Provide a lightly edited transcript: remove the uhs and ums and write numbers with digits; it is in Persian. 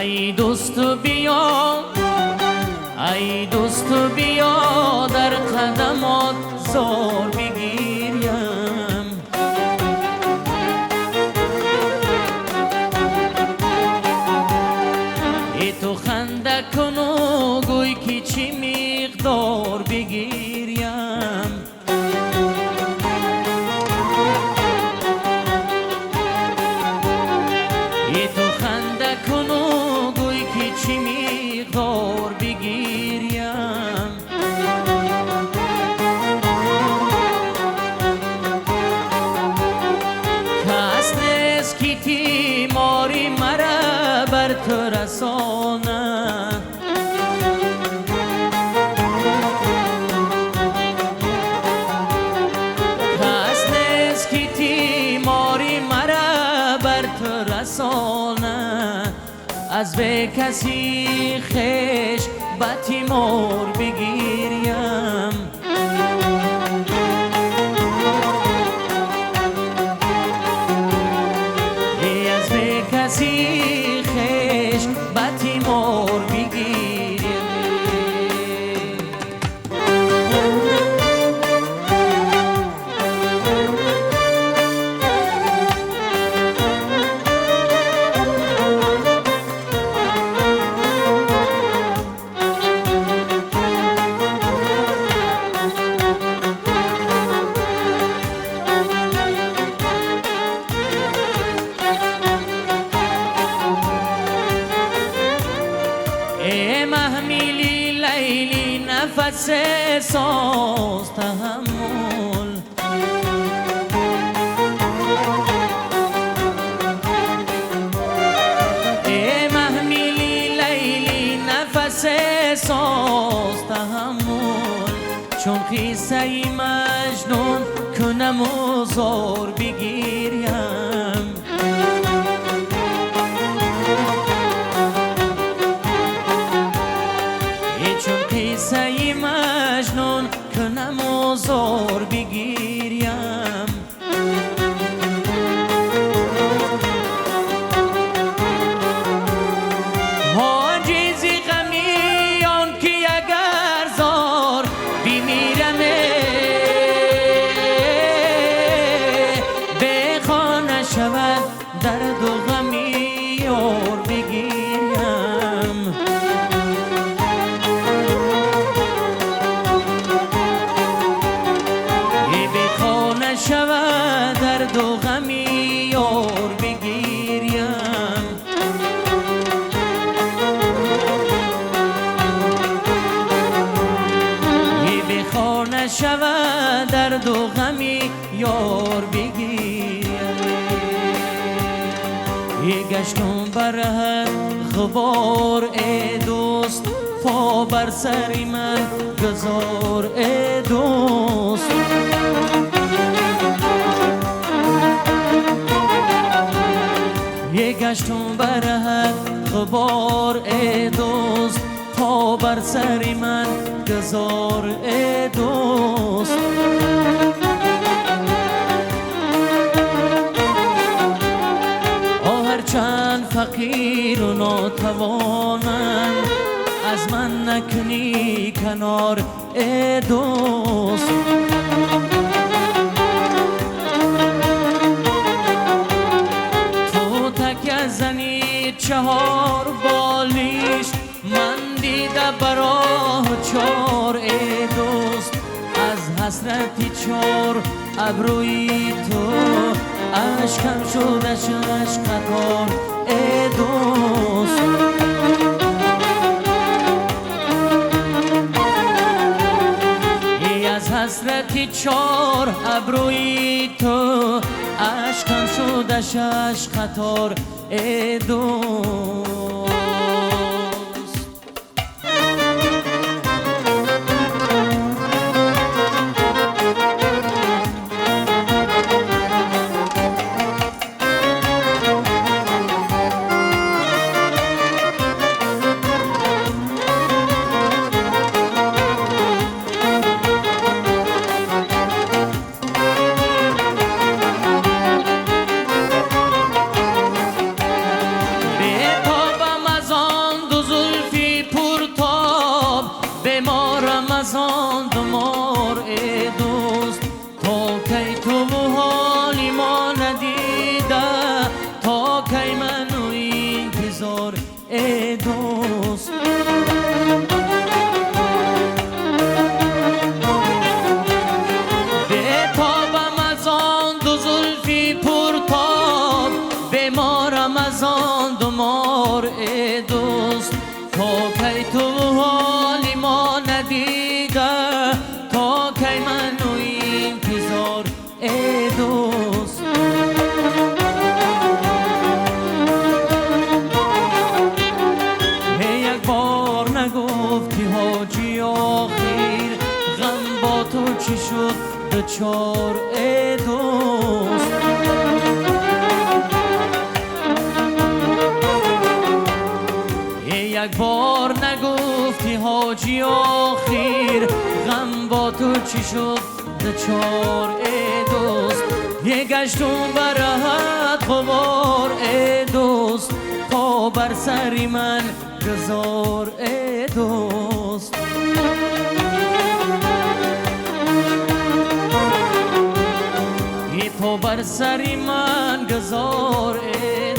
ای دوست بیا، ای دوست بیا، در قدمات زار بگیریم. ای تو خنده کن و گوی که چی مقدار بگیریم. ای تو خنده کن و گوی که چی مقدار بگیریم. کس نیست که تیماری مرا بر تو رسانه. کس نیست که تیماری مرا بر تو رسانه. از به کسی خش به تیمار بگیریم. از به کسی خش به تیمار بگیریم. ای محمیلی لیلی نفس ساز تحمل. ای محمیلی لیلی نفس ساز تحمل. چون قصه مجنون کنم و زار بگیریم. چون قصه مجنون کنم و زار بگیریم. حاجز غمی آن که اگر زار بمیرم. بخواه نشود درد و غمی یار بگیریم. شود درد و غمی یار بگیریم. ای بخواه نشود درد و غمی یار بگیریم. ای گشتم بر غبار ای دوست، پا بر سر من گذار ای دوست. گشتم بر غبار ای دوست، پا بر سر من گذار ای دوست. هرچند فقیر و ناتوانم، از من نکنی کنار ای دوست. زنی چهار بالیش، من دیده براه چار ای دوست. از حسرتی چار ابروی تو، عشقم شدش عشق قطار ای دوست. ای از حسرتی چار ابروی تو، عشقم شدش عشق قطار ای دوست. حاجی آخیر غم با تو چی شد دچار ای دوست یه گشتون برهت خبار ای دوست پا بر سری من گذار ای دوست یه پا بر سری من گذار ای